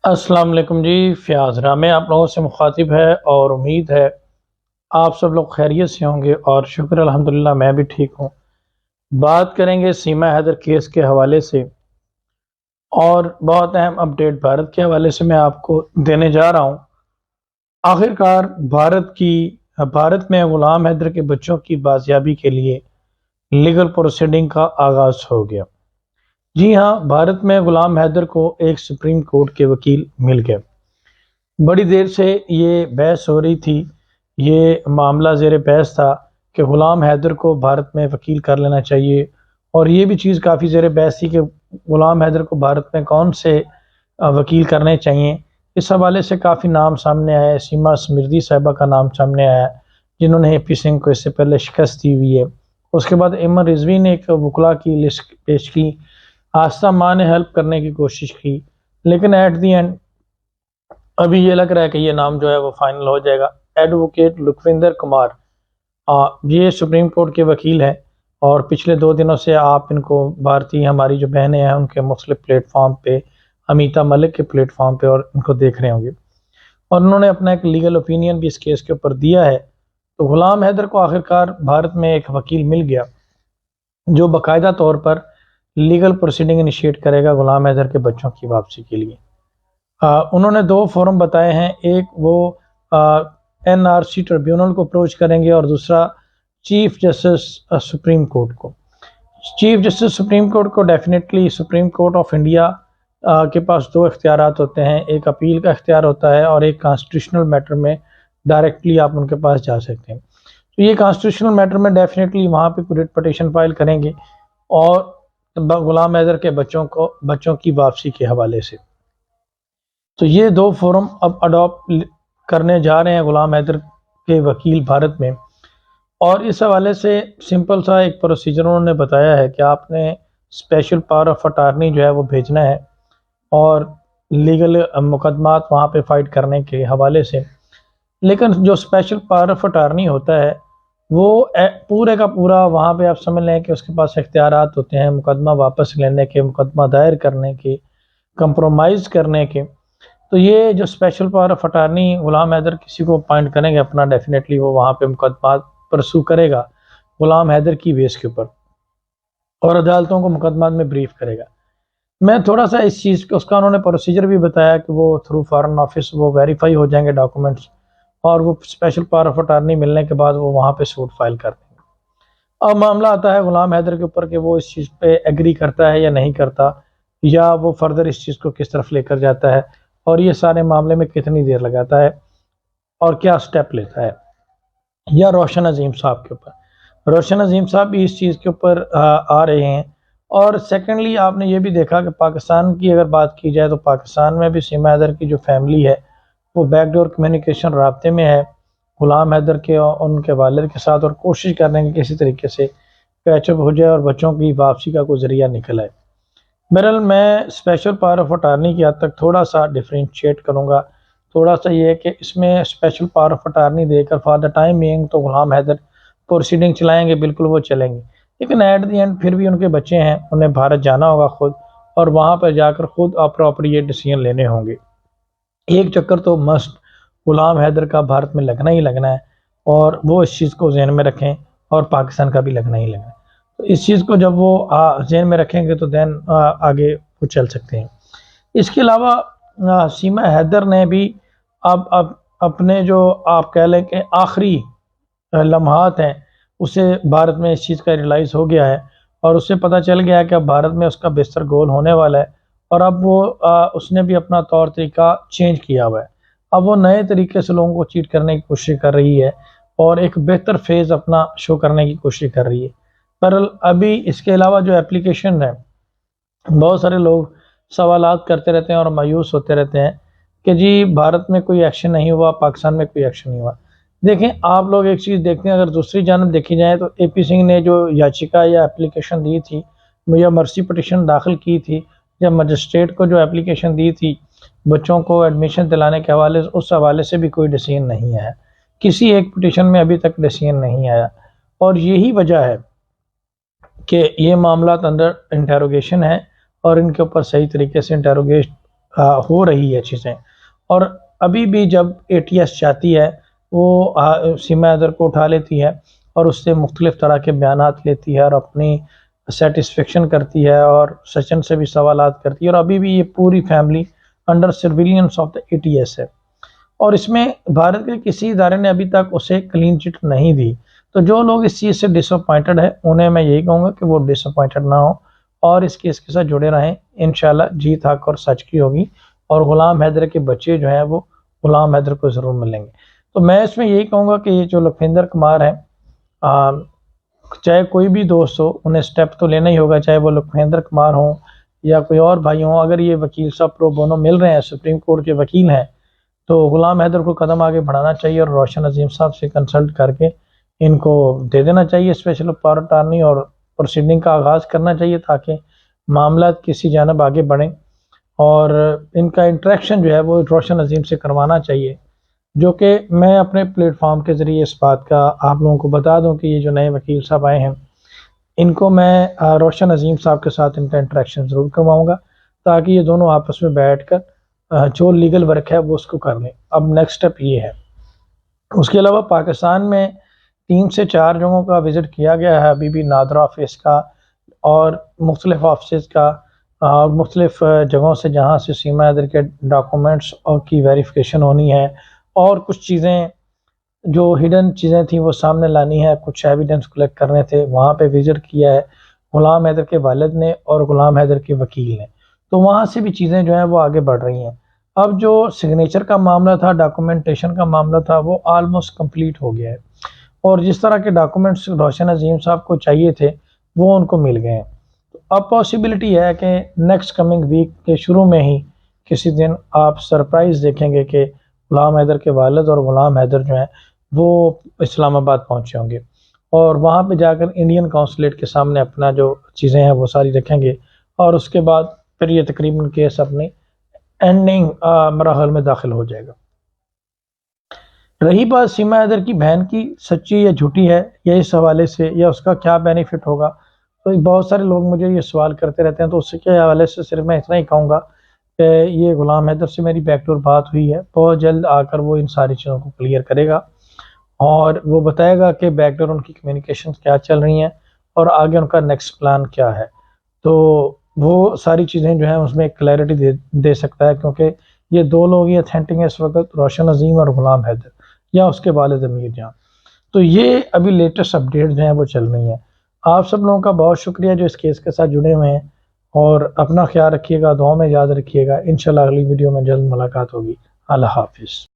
السلام علیکم جی، فیاض رامے آپ لوگوں سے مخاطب ہے اور امید ہے آپ سب لوگ خیریت سے ہوں گے اور شکر الحمدللہ میں بھی ٹھیک ہوں۔ بات کریں گے سیما حیدر کیس کے حوالے سے اور بہت اہم اپڈیٹ بھارت کے حوالے سے میں آپ کو دینے جا رہا ہوں۔ آخرکار بھارت میں غلام حیدر کے بچوں کی بازیابی کے لیے لیگل پروسیڈنگ کا آغاز ہو گیا۔ جی ہاں، بھارت میں غلام حیدر کو ایک سپریم کورٹ کے وکیل مل گئے۔ بڑی دیر سے یہ بحث ہو رہی تھی، یہ معاملہ زیر بحث تھا کہ غلام حیدر کو بھارت میں وکیل کر لینا چاہیے، اور یہ بھی چیز کافی زیر بحث تھی کہ غلام حیدر کو بھارت میں کون سے وکیل کرنے چاہیے۔ اس حوالے سے کافی نام سامنے آئے، سیما سمردی صاحبہ کا نام سامنے آیا جنہوں نے اے پی سنگھ کو اس سے پہلے شکست دی ہوئی ہے۔ اس کے بعد ایمن رضوی نے ایک وکلا کی لسٹ پیش کی، آستہ ماں نے ہیلپ کرنے کی کوشش کی، لیکن ایٹ دی اینڈ ابھی یہ لگ رہا ہے کہ یہ نام جو ہے وہ فائنل ہو جائے گا۔ ایڈوکیٹ لکھوندر کمار یہ سپریم کورٹ کے وکیل ہیں، اور پچھلے 2 دنوں سے آپ ان کو بھارتی ہماری جو بہنیں ہیں ان کے مختلف پلیٹ فارم پہ، امیتا ملک کے پلیٹ فارم پہ اور ان کو دیکھ رہے ہوں گے، اور انہوں نے اپنا ایک لیگل اوپینین بھی اس کیس کے اوپر دیا ہے۔ تو غلام حیدر کو آخرکار بھارت میں ایک وکیل مل گیا جو باقاعدہ طور پر لیگل پروسیڈنگ انیشیٹ کرے گا غلام حیدر کے بچوں کی واپسی کے لیے۔ انہوں نے 2 فورم بتائے ہیں، ایک وہ این آر سی ٹریبیونل کو اپروچ کریں گے اور دوسرا چیف جسٹس سپریم کورٹ کو۔ چیف جسٹس سپریم کورٹ کو definitely supreme court of India کے پاس 2 اختیارات ہوتے ہیں، ایک اپیل کا اختیار ہوتا ہے اور ایک کانسٹیٹیوشنل میٹر میں ڈائریکٹلی آپ ان کے پاس جا سکتے ہیں۔ تو یہ کانسٹیٹیوشنل میٹر میں ڈیفینیٹلی وہاں پہ ریٹ پٹیشن فائل کریں گے اور غلام حیدر کے بچوں کی واپسی کے حوالے سے۔ تو یہ 2 فورم اب اڈاپٹ کرنے جا رہے ہیں غلام حیدر کے وکیل بھارت میں، اور اس حوالے سے سمپل سا ایک پروسیجر انہوں نے بتایا ہے کہ آپ نے اسپیشل پاور آف اٹارنی جو ہے وہ بھیجنا ہے اور لیگل مقدمات وہاں پہ فائٹ کرنے کے حوالے سے۔ لیکن جو اسپیشل پاور آف اٹارنی ہوتا ہے وہ پورے کا پورا وہاں پہ آپ سمجھ لیں کہ اس کے پاس اختیارات ہوتے ہیں مقدمہ واپس لینے کے، مقدمہ دائر کرنے کے، کمپرومائز کرنے کے۔ تو یہ جو special power of attorney Ghulam Haider کسی کو اپوائنٹ کریں گے اپنا، ڈیفینیٹلی وہ وہاں پہ مقدمات پرسو کرے گا غلام حیدر کی بیس کے اوپر، اور عدالتوں کو مقدمات میں بریف کرے گا۔ میں تھوڑا سا اس چیز کو، اس کا انہوں نے پروسیجر بھی بتایا کہ وہ تھرو فارن آفس وہ ویریفائی ہو جائیں گے ڈاکومنٹس، اور وہ اسپیشل پاور آف اٹارنی ملنے کے بعد وہ وہاں پہ سوٹ فائل کر دیں گے۔ اب معاملہ آتا ہے غلام حیدر کے اوپر کہ وہ اس چیز پہ ایگری کرتا ہے یا نہیں کرتا، یا وہ فردر اس چیز کو کس طرف لے کر جاتا ہے، اور یہ سارے معاملے میں کتنی دیر لگاتا ہے اور کیا سٹیپ لیتا ہے۔ یا روشن عظیم صاحب کے اوپر، روشن عظیم صاحب بھی اس چیز کے اوپر آ رہے ہیں۔ اور سیکنڈلی آپ نے یہ بھی دیکھا کہ پاکستان کی اگر بات کی جائے تو پاکستان میں بھی سیما حیدر کی جو فیملی ہے وہ بیک ڈور کمیونیکیشن رابطے میں ہے غلام حیدر کے اور ان کے والد کے ساتھ، اور کوشش کر رہے ہیں کہ کسی طریقے سے پیچ اپ ہو جائے اور بچوں کی واپسی کا کوئی ذریعہ نکل آئے۔ بہرحال میں اسپیشل پاور آف اٹارنی کی حد تک تھوڑا سا ڈفرینشیٹ کروں گا، تھوڑا سا یہ ہے کہ اس میں اسپیشل پاور آف اٹارنی دے کر فار دا ٹائم بینگ تو غلام حیدر پروسیڈنگ چلائیں گے، بالکل وہ چلیں گے، لیکن ایٹ دی اینڈ پھر بھی ان کے بچے ہیں، انہیں بھارت جانا ہوگا خود، اور وہاں پر جا کر خود اپروپریٹ ڈیسیژن لینے ہوں گے۔ ایک چکر تو مسٹ غلام حیدر کا بھارت میں لگنا ہی لگنا ہے، اور وہ اس چیز کو ذہن میں رکھیں، اور پاکستان کا بھی لگنا ہی لگنا ہے۔ تو اس چیز کو جب وہ ذہن میں رکھیں گے تو دین آگے وہ چل سکتے ہیں۔ اس کے علاوہ سیما حیدر نے بھی اب اپنے جو آپ کہہ لیں کہ آخری لمحات ہیں، اسے بھارت میں اس چیز کا ریلائز ہو گیا ہے، اور اسے پتہ چل گیا ہے کہ اب بھارت میں اس کا بیشتر گول ہونے والا ہے، اور اب وہ اس نے بھی اپنا طور طریقہ چینج کیا ہوا ہے۔ اب وہ نئے طریقے سے لوگوں کو چیٹ کرنے کی کوشش کر رہی ہے، اور ایک بہتر فیز اپنا شو کرنے کی کوشش کر رہی ہے۔ پر ابھی اس کے علاوہ جو اپلیکیشن ہے، بہت سارے لوگ سوالات کرتے رہتے ہیں اور مایوس ہوتے رہتے ہیں کہ جی بھارت میں کوئی ایکشن نہیں ہوا، پاکستان میں کوئی ایکشن نہیں ہوا۔ دیکھیں آپ لوگ ایک چیز دیکھتے ہیں، اگر دوسری جانب دیکھی جائے تو اے پی سنگھ نے جو یاچیکا یا اپلیکیشن دی تھی یا مرسی پٹیشن داخل کی تھی، جب مجسٹریٹ کو جو اپلیکیشن دی تھی بچوں کو ایڈمیشن دلانے کے حوالے سے، اس حوالے سے بھی کوئی ڈیسیژن نہیں آیا، کسی ایک پٹیشن میں ابھی تک ڈیسیژن نہیں آیا، اور یہی وجہ ہے کہ یہ معاملات انڈر انٹیروگیشن ہے، اور ان کے اوپر صحیح طریقے سے ہو رہی ہے چیزیں، اور ابھی بھی جب ATS چاہتی ہے وہ سیما حیدر کو اٹھا لیتی ہے اور اس سے مختلف طرح کے بیانات لیتی ہے اور اپنی سیٹسفیکشن کرتی ہے اور سچن سے بھی سوالات کرتی ہے، اور ابھی بھی یہ پوری family under surveillance of the ATS ہے، اور اس میں بھارت کے کسی ادارے نے ابھی تک اسے کلین چٹ نہیں دی۔ تو جو لوگ اس چیز سے ڈس اپوائنٹڈ ہیں انہیں میں یہی کہوں گا کہ وہ ڈس اپوائنٹڈ نہ ہو اور اس کیس کے ساتھ جڑے رہیں، انشاءاللہ جیت حق اور سچ کی ہوگی، اور غلام حیدر کے بچے جو ہیں وہ غلام حیدر کو ضرور ملیں گے۔ تو میں اس میں یہی کہوں گا کہ یہ جو لکھویندر کمار ہیں، چاہے کوئی بھی دوست ہو انہیں سٹیپ تو لینا ہی ہوگا، چاہے وہ لکھویندر کمار ہوں یا کوئی اور بھائی ہوں، اگر یہ وکیل صاحب پرو بونو مل رہے ہیں، سپریم کورٹ کے وکیل ہیں، تو غلام حیدر کو قدم آگے بڑھانا چاہیے اور روشن عظیم صاحب سے کنسلٹ کر کے ان کو دے دینا چاہیے اسپیشل پاور اٹارنی، اور پروسیڈنگ کا آغاز کرنا چاہیے تاکہ معاملات کسی جانب آگے بڑھیں، اور ان کا انٹریکشن جو ہے وہ روشن عظیم سے کروانا چاہیے، جو کہ میں اپنے پلیٹ فارم کے ذریعے اس بات کا آپ لوگوں کو بتا دوں کہ یہ جو نئے وکیل صاحب آئے ہیں ان کو میں روشن عظیم صاحب کے ساتھ ان کا انٹریکشن ضرور کرواؤں گا تاکہ یہ دونوں آپس میں بیٹھ کر جو لیگل ورک ہے وہ اس کو کر لیں۔ اب نیکسٹ سٹیپ یہ ہے، اس کے علاوہ پاکستان میں 3 سے 4 جگہوں کا وزٹ کیا گیا ہے ابھی بھی، نادرا آفس کا اور مختلف آفسز کا اور مختلف جگہوں سے جہاں سے سیما حیدر کے ڈاکومنٹس کی ویریفیکیشن ہونی ہے اور کچھ چیزیں جو ہڈن چیزیں تھیں وہ سامنے لانی ہے، کچھ ایویڈنس کلیکٹ کرنے تھے، وہاں پہ وزٹ کیا ہے غلام حیدر کے والد نے اور غلام حیدر کے وکیل نے، تو وہاں سے بھی چیزیں جو ہیں وہ آگے بڑھ رہی ہیں۔ اب جو سگنیچر کا معاملہ تھا، ڈاکومنٹیشن کا معاملہ تھا، وہ آلموسٹ کمپلیٹ ہو گیا ہے، اور جس طرح کے ڈاکومنٹس روشن عظیم صاحب کو چاہیے تھے وہ ان کو مل گئے ہیں۔ اب پاسبلٹی ہے کہ نیکسٹ کمنگ ویک کے شروع میں ہی کسی دن آپ سرپرائز دیکھیں گے کہ غلام حیدر کے والد اور غلام حیدر جو ہیں وہ اسلام آباد پہنچے ہوں گے، اور وہاں پہ جا کر انڈین کونسلیٹ کے سامنے اپنا جو چیزیں ہیں وہ ساری رکھیں گے، اور اس کے بعد پھر یہ تقریباً کیس اپنی اینڈنگ مراحل میں داخل ہو جائے گا۔ رہی بات سیما حیدر کی بہن کی سچی یا جھوٹی ہے یا اس حوالے سے یا اس کا کیا بینیفٹ ہوگا، تو بہت سارے لوگ مجھے یہ سوال کرتے رہتے ہیں، تو اس کے حوالے سے صرف میں اتنا ہی کہوں گا کہ یہ غلام حیدر سے میری بیک ڈور بات ہوئی ہے، بہت جلد آ کر وہ ان ساری چیزوں کو کلیئر کرے گا اور وہ بتائے گا کہ بیک ڈور ان کی کمیونیکیشن کیا چل رہی ہیں اور آگے ان کا نیکسٹ پلان کیا ہے، تو وہ ساری چیزیں جو ہیں اس میں ایک کلیئرٹی دے سکتا ہے، کیونکہ یہ 2 لوگ ہی اتھینٹک ہیں اس وقت، روشن عظیم اور غلام حیدر یا اس کے والد امیر جان۔ تو یہ ابھی لیٹسٹ اپڈیٹ جو ہیں وہ چل رہی ہیں۔ آپ سب لوگوں کا بہت شکریہ جو اس کیس کے ساتھ جڑے ہوئے ہیں، اور اپنا خیال رکھیے گا، دعاؤں میں یاد رکھیے گا، انشاءاللہ اگلی ویڈیو میں جلد ملاقات ہوگی۔ اللہ حافظ۔